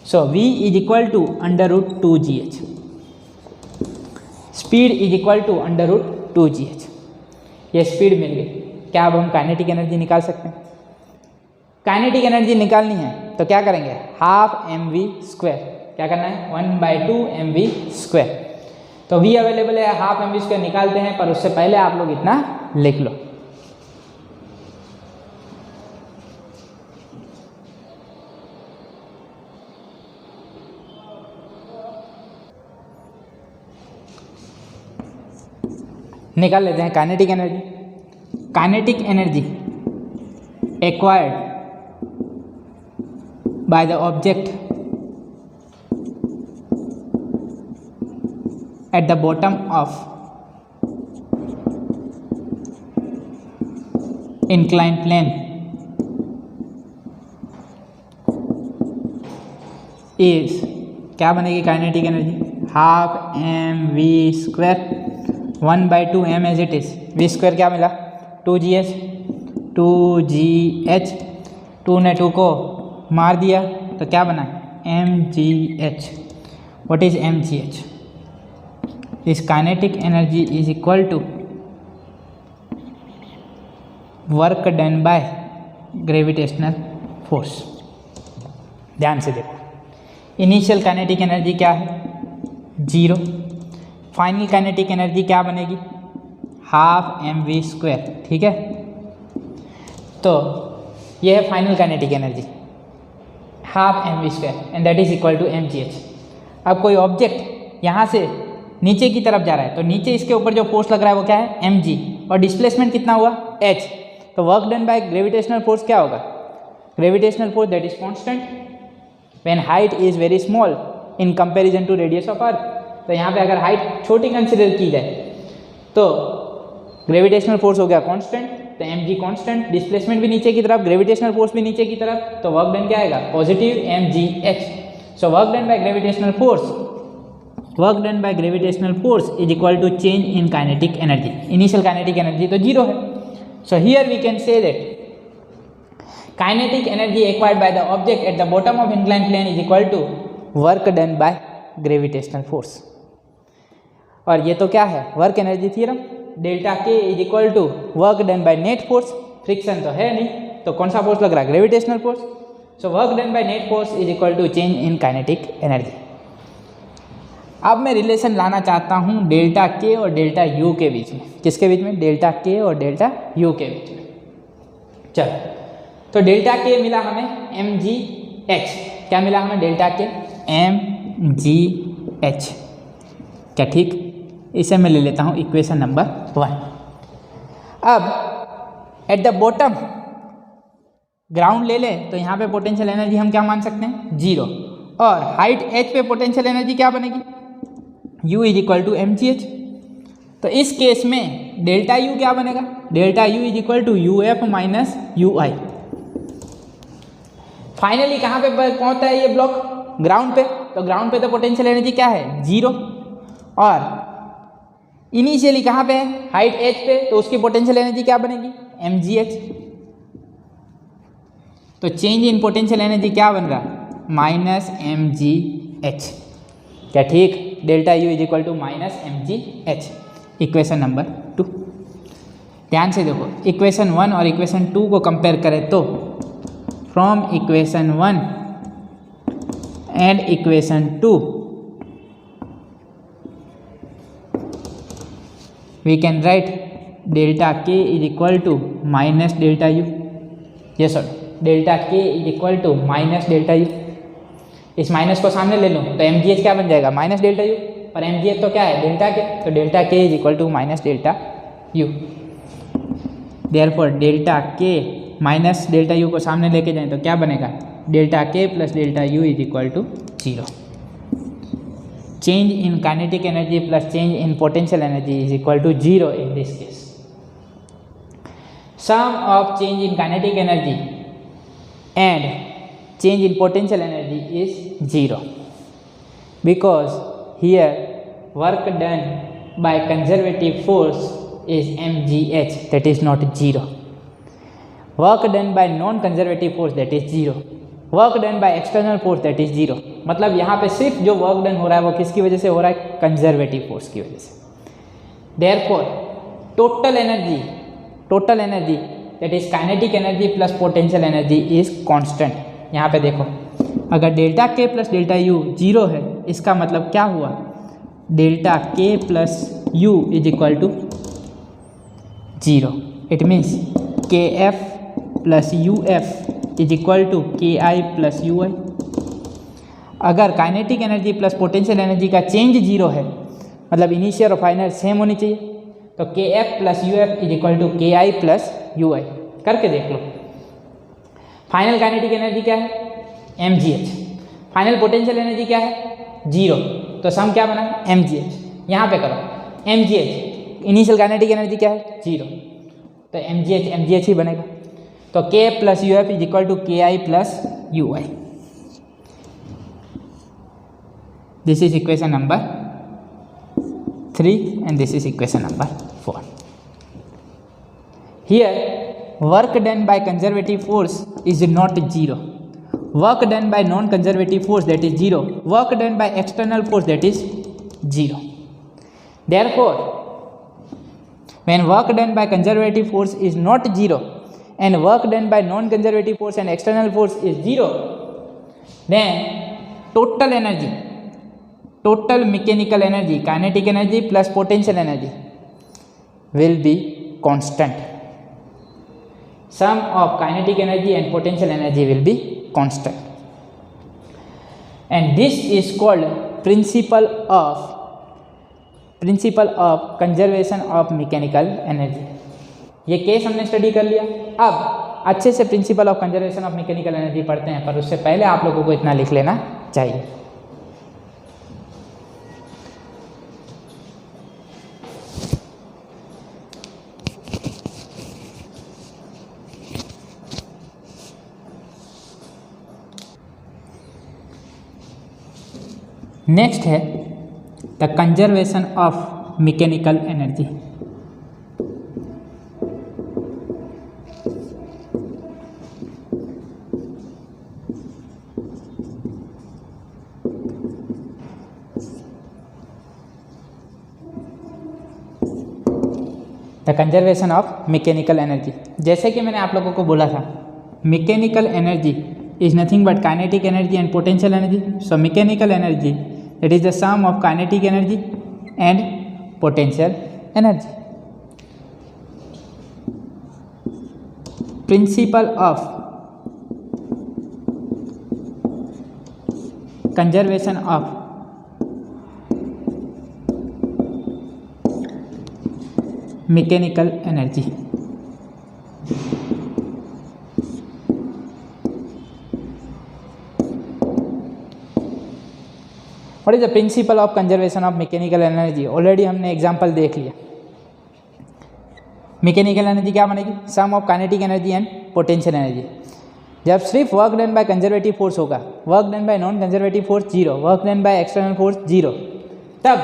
So v is equal to √2gh. Speed is equal to √2gh. ये स्पीड मिल गई. क्या अब हम काइनेटिक एनर्जी निकाल सकते हैं? काइनेटिक एनर्जी निकालनी है तो क्या करेंगे? Half mv square. क्या करना है? 1/2 mv स्क्वायर. तो v अवेलेबल है, हाफ mv स्क्वायर निकालते हैं. पर उससे पहले आप लोग इतना लिख लो. निकाल लेते हैं kinetic energy. Kinetic energy acquired by the object at the bottom of inclined plane is, क्या बनेगी kinetic energy? Half mv square 1/2 m as it is. V square क्या मिला? 2gh. 2gh 2 ने 2 को मार दिया तो क्या बना? mgh. What is mgh? This kinetic energy is equal to work done by gravitational force. ध्यान से देखो, इनिशियल काइनेटिक एनर्जी क्या है? 0. फाइनल काइनेटिक एनर्जी क्या बनेगी? Half mv square. ठीक है, तो यह है final kinetic energy, half mv square, and that is equal to mgh. अब कोई ऑब्जेक्ट यहाँ से नीचे की तरफ जा रहा है तो नीचे इसके ऊपर जो फोर्स लग रहा है वो क्या है? mg. और डिस्प्लेसमेंट कितना हुआ? h. तो work done by gravitational force क्या होगा? Gravitational force that is constant when height is very small in comparison to radius of earth. तो यहाँ पे अगर हाइट छोटी कंसिडर की जाए तो ग्रेविटेशनल फोर्स हो गया कांस्टेंट, तो mg कांस्टेंट, डिस्प्लेसमेंट भी नीचे की तरफ, ग्रेविटेशनल फोर्स भी नीचे की तरफ, तो वर्क डन क्या आएगा? Positive mgh. So work done by gravitational force work done by gravitational force is equal to change in kinetic energy. Initial kinetic energy तो जीरो है, so here we can say that kinetic energy acquired by the object at the bottom of incline plane is equal to work done by gravitational force. और ये तो क्या है, work energy theorem. Delta K is equal to work done by net force, friction तो है नहीं, तो कौन सा फोर्स लग रहा है, gravitational force. So work done by net force is equal to change in kinetic energy. अब मैं रिलेशन लाना चाहता हूँ डेल्टा के और डेल्टा यू के बीच में। किसके बीच में, डेल्टा के और डेल्टा यू के बीच में। चलो, तो डेल्टा के मिला हमें mgh। क्या मिला हमें डेल्टा के, mgh। क्या ठीक, इसे मैं ले लेता हूँ इक्वेशन नंबर 1। अब एट द बॉटम ग्राउंड ले लें तो यहाँ पे पोटेंशियल एनर्जी हम क्या मान सकते हैं, जीरो। और हाइट h पे पोटेंशियल एनर्जी क्या बनेगी, u is equal to mgh। तो इस केस में डेल्टा u क्या बनेगा, delta u is equal to uf minus ui। Finally कहाँ पे पहुँचता है ये ब्लॉक, ग्राउंड पे। तो ग्राउंड पे तो पोटेंशियल एनर्जी क्या है, जीरो। और इनिशियली कहाँ पे है, हाइट h पे, तो उसकी पोटेंशियल एनर्जी क्या बनेगी, mgh। तो चेंज इन पोटेंशियल एनर्जी क्या बन रहा, माइनस mgh। क्या ठीक, delta u is equal to minus mgh। Equation number 2। ध्यान से देखो, इक्वेशन 1 और इक्वेशन 2 को कंपेयर करें तो from equation 1 and equation 2 we can write delta K is equal to minus delta U. ये sorry, delta K is equal to minus delta U. इस minus को सामने ले लो तो mgh क्या बन जाएगा, माइनस डेल्टा यू। पर mgh तो क्या है, डेल्टा के, तो delta K is equal to minus delta U. Therefore delta K minus delta U को सामने लेके जाएं तो क्या बनेगा, delta K plus delta U is equal to zero. Change in kinetic energy plus change in potential energy is equal to zero in this case. Sum of change in kinetic energy and change in potential energy is zero because here work done by conservative force is mgh, that is not zero. Work done by non-conservative force, that is zero. Work done by external force, that is zero. मतलब यहाँ पे सिर्फ जो work done हो रहा है वो किसकी वजह से हो रहा है, कंजर्वेटिव फोर्स की वजह से। Therefore total energy that is kinetic energy plus potential energy is constant। यहाँ पे देखो, अगर delta K plus delta you zero है, इसका मतलब क्या हुआ, delta K plus U is equal to zero. It means K F plus U F is equal to K I plus U I. अगर kinetic energy plus potential energy का change zero है, मतलब initial और final same होनी चाहिए, तो K F plus U F is equal to K I plus U आई। करके देख लो। फाइनल काइनेटिक एनर्जी क्या है, mgh। फाइनल पोटेंशियल एनर्जी क्या है, जीरो। तो सम क्या बना, mgh। यहाँ पे करो mgh, इनिशियल काइनेटिक एनर्जी क्या है, जीरो, तो mgh ही बनेगा। तो k plus U F is equal to K I plus U I. This is equation number 3 and this is equation number 4। Here work done by conservative force is not zero. Work done by non-conservative force, that is zero. Work done by external force, that is zero. Therefore when work done by conservative force is not zero and work done by non-conservative force and external force is zero, then total mechanical energy, kinetic energy plus potential energy will be constant. Sum of kinetic energy and potential energy will be constant, and this is called principle of conservation of mechanical energy। ये case हमने study कर लिया। अब अच्छे से principal of conservation of mechanical energy पढ़ते हैं, पर उससे पहले आप लोगों को इतना लिख लेना चाहिए। नेक्स्ट है the conservation of mechanical energy. The conservation of mechanical energy, जैसे कि मैंने आप लोगों को बोला था, mechanical energy is nothing but kinetic energy and potential energy. So mechanical energy, that is the sum of kinetic energy and potential energy. Principle of conservation of mechanical energy. What is the principle of conservation of mechanical energy? Already हमने example देख लिया। Mechanical energy क्या बनेगी? Sum of kinetic energy and potential energy. जब सिर्फ work done by conservative force होगा, work done by non conservative force zero, work done by external force zero, तब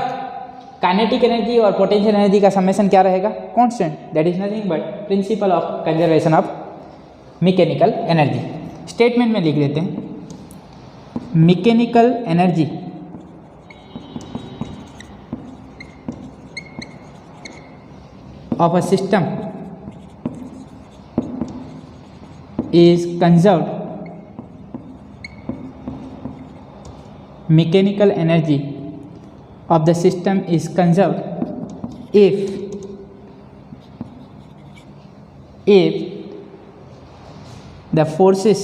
kinetic energy और पोटेंशियल एनर्जी का summation क्या रहेगा? Constant. That is nothing but principle of conservation of mechanical energy. Statement में लिख लेते हैं, mechanical energy of a system is conserved, mechanical energy of the system is conserved if the forces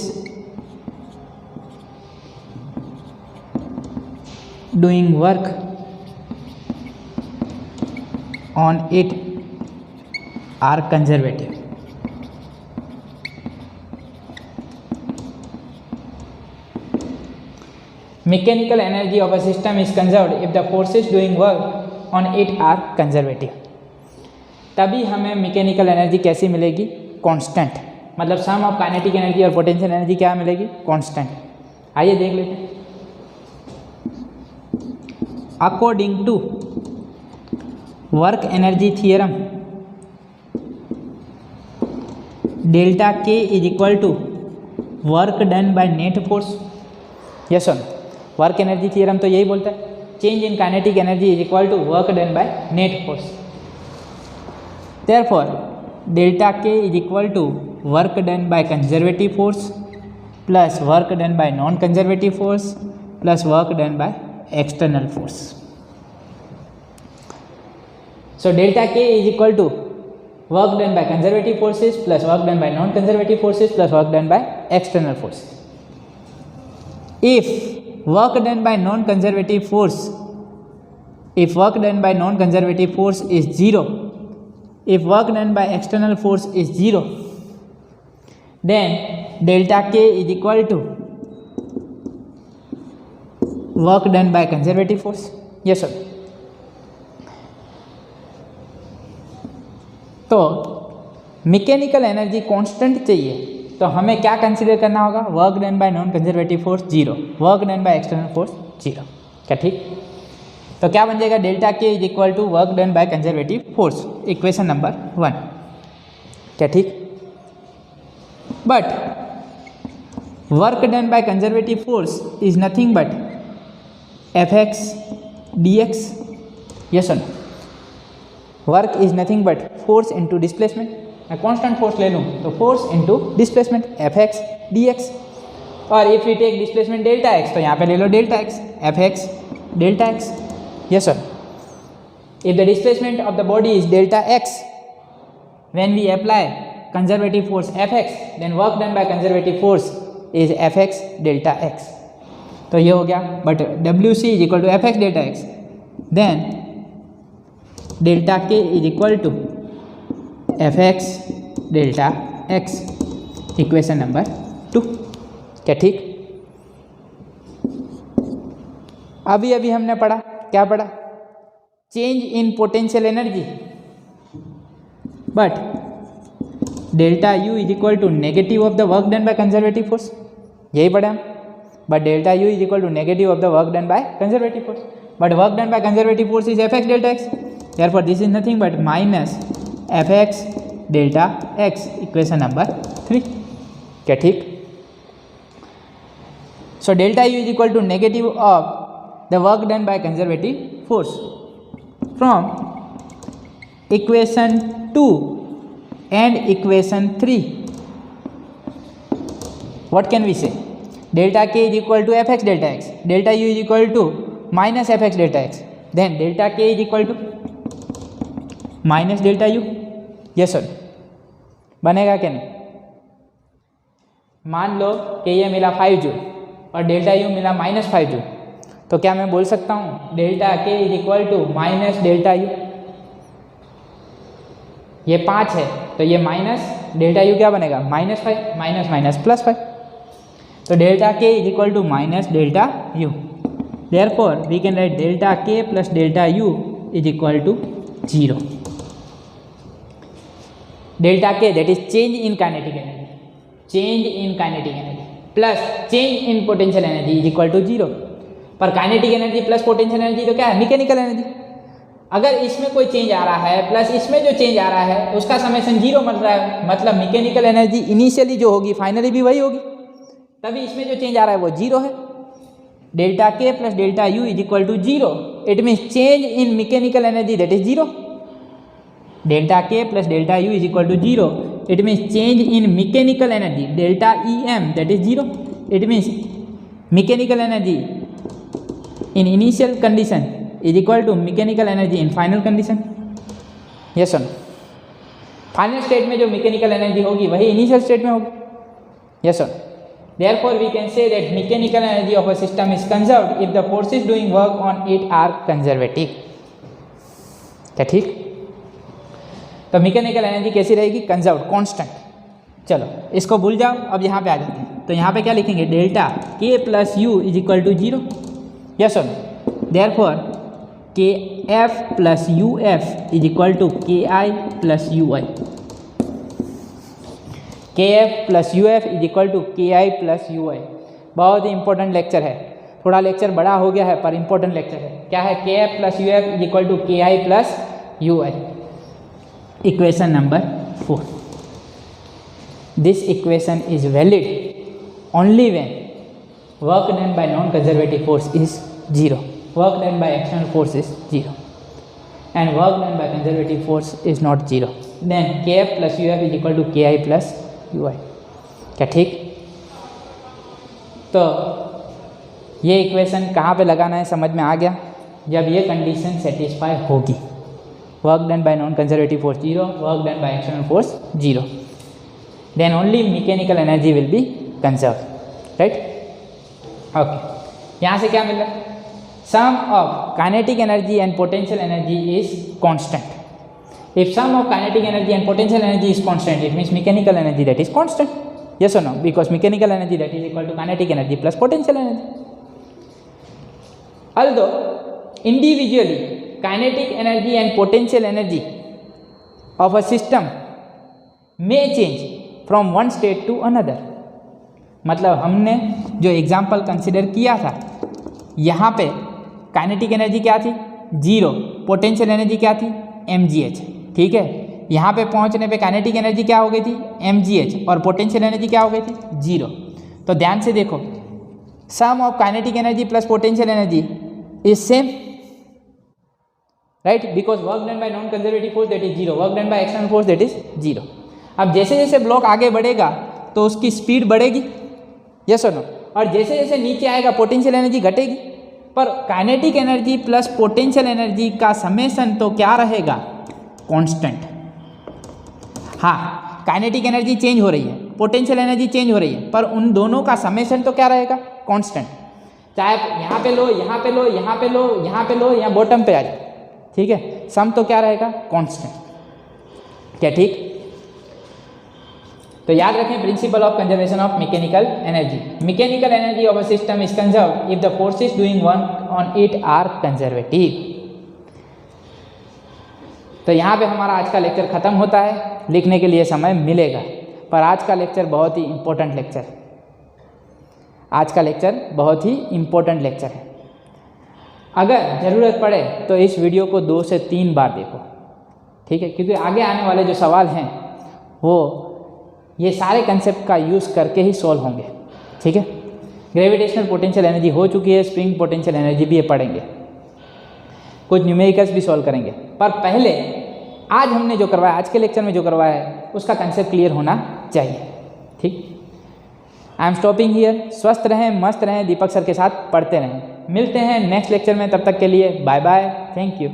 doing work on it are conservative. Mechanical energy of a system is conserved if the forces doing work on it are conservative. तभी हमें mechanical energy कैसी मिलेगी? Constant. मतलब sum of kinetic energy और potential energy क्या मिलेगी? Constant. आइए देख लेते हैं। According to work energy theorem, delta K is equal to work done by net force. Yes sir, work energy theorem तो यही बोलता है, change in kinetic energy is equal to work done by net force. Therefore delta K is equal to work done by conservative force plus work done by non conservative force plus work done by external force. So delta K is equal to work done by conservative forces plus work done by non-conservative forces plus work done by external forces. If work done by non-conservative force is zero, if work done by external force is zero, then delta K is equal to work done by conservative force. Yes sir. तो mechanical energy constant चाहिए तो हमें क्या consider करना होगा? Work done by non conservative force zero, work done by external force zero. क्या ठीक? तो क्या बन जाएगा? Delta K is equal to work done by conservative force, equation number 1। क्या ठीक? But work done by conservative force is nothing but F X D X. Yes sir, work is nothing but force into displacement. मैं constant force ले लूँ तो force into displacement F X D X, और if you take displacement delta X तो यहाँ पे ले लो delta X, F X delta X. Yes sir, if the displacement of the body is delta X, when we apply conservative force F X, then work done by conservative force is F X delta X. तो ये हो गया, but W C is equal to F X delta X, then delta K is equal to F X delta X, equation number 2। क्या ठीक? अभी अभी हमने पढ़ा, क्या पढ़ा? Change in potential energy, but delta U is equal to negative of the work done by conservative force, यही पढ़ा हम। But delta U is equal to negative of the work done by conservative force. but work done by conservative force is Fx delta x. Therefore this is nothing but minus Fx delta x, equation number 3. क्या ठीक? So delta u is equal to negative of the work done by conservative force. From equation 2 and equation 3, what can we say? Delta k is equal to Fx delta x, delta u is equal to minus Fx delta x, then delta k is equal to minus delta u. yes sir, बनेगा क्या नहीं? मान लो कि ये मिला 5 joule और delta U मिला -5 joule, तो क्या मैं बोल सकता हूँ delta K is equal to minus delta U? ये 5 है तो ये माइनस डेल्टा यू क्या बनेगा? -5 माइनस माइनस +5. तो delta K is equal to minus delta U. Therefore we can write delta K plus delta U is equal to 0. Delta K that is change in kinetic energy, change in kinetic energy plus change in potential energy is equal to 0. पर kinetic energy plus potential energy तो क्या है? Mechanical energy. अगर इसमें कोई change आ रहा है plus इसमें जो चेंज आ रहा है उसका समेशन 0 बन रहा है, मतलब मैकेनिकल एनर्जी इनिशियली जो होगी फाइनली भी वही होगी, तभी इसमें जो चेंज आ रहा है वो 0 है. Delta K plus delta U is equal to 0, it means change in mechanical energy that is 0. Delta K plus delta U is equal to 0, it means change in mechanical energy delta E M that is 0. It means mechanical energy in initial condition is equal to mechanical energy in final condition. Yes sir, final state में जो mechanical energy होगी वही initial state में होगी. Yes sir. Therefore we can say that mechanical energy of a system is conserved if the forces doing work on it are conservative. क्या ठीक? तो mechanical energy कैसी रहेगी? Conserve, constant. चलो इसको भूल जाओ, अब यहाँ पे आ जाते हैं. तो यहाँ पे क्या लिखेंगे? Delta K plus U is equal to 0. Yes sir. Therefore K F plus U F is equal to K I plus U I. K F plus U F is equal to K I plus U आई. बहुत ही important lecture है, थोड़ा lecture बड़ा हो गया है पर important lecture है. क्या है? K F plus U F is equal to K I plus U I. Equation number 4. This equation is valid only when work done by non conservative force is 0, work done by external force is 0 and work done by conservative force is not 0. Then K F plus U F is equal to K I plus U आई. क्या ठीक? तो ये equation कहाँ पे लगाना है समझ में आ गया? जब ये कंडीशन सेटिस्फाई होगी, work done by non conservative force 0, work done by external force 0, then only mechanical energy will be conserve. Right? Okay. यहाँ से क्या मिल रहा है? Sum of kinetic energy and potential energy is constant. If sum of kinetic energy and potential energy is constant, it means mechanical energy that is constant. Yes or no? Because mechanical energy that is equal to kinetic energy plus potential energy. Although individually kinetic energy and potential energy of a system may change from one state to another. मतलब हमने जो example consider किया था, यहाँ पे kinetic energy क्या थी? 0. Potential energy क्या थी? mgh. ठीक है. यहाँ पे पहुँचने पे काइनेटिक एनर्जी क्या हो गई थी? mgh. और पोटेंशियल एनर्जी क्या हो गई थी? 0. तो ध्यान से देखो, sum of kinetic energy plus potential energy is same, right? Because work done by non conservative force that is 0, work done by external force that is 0. अब जैसे जैसे ब्लॉक आगे बढ़ेगा तो उसकी स्पीड बढ़ेगी. यस और नो? और जैसे जैसे नीचे आएगा पोटेंशियल एनर्जी घटेगी. पर kinetic energy plus potential energy का समेशन तो क्या रहेगा? कांस्टेंट. हाँ, काइनेटिक एनर्जी चेंज हो रही है, पोटेंशियल एनर्जी चेंज हो रही है, पर उन दोनों का समेशन तो क्या रहेगा? कांस्टेंट. चाहे यहाँ पे लो, यहाँ पे लो, यहाँ पे लो, यहाँ पे लो, या बॉटम पे आ जाए, ठीक है, सम तो क्या रहेगा? कांस्टेंट. क्या ठीक? तो याद रखें principle of conservation of mechanical energy. Mechanical energy of a system is conserved if the forces doing work on it are conservative. तो यहाँ पे हमारा आज का लेक्चर खत्म होता है. लिखने के लिए समय मिलेगा, पर आज का लेक्चर बहुत ही इम्पोर्टेंट लेक्चर है. आज का लेक्चर बहुत ही इम्पोर्टेंट लेक्चर है. अगर ज़रूरत पड़े तो इस वीडियो को 2 से 3 बार देखो, ठीक है, क्योंकि आगे आने वाले जो सवाल हैं वो ये सारे कंसेप्ट का यूज़ करके ही सॉल्व होंगे, ठीक है। ग्रेविटेशनल पोटेंशियल एनर्जी हो चुकी है, स्प्रिंग पोटेंशियल एनर्जी भी ये पढ़ेंगे, कुछ न्यूमेरिकल्स भी सॉल्व करेंगे। पर पहले आज हमने जो करवाया, आज के लेक्चर में जो करवाया है उसका कंसेप्ट क्लियर होना चाहिए, ठीक। I am stopping here. स्वस्थ रहें, मस्त रहें, दीपक सर के साथ पढ़ते रहें। मिलते हैं नेक्स्ट लेक्चर में, तब तक के लिए बाय बाय, थैंक यू।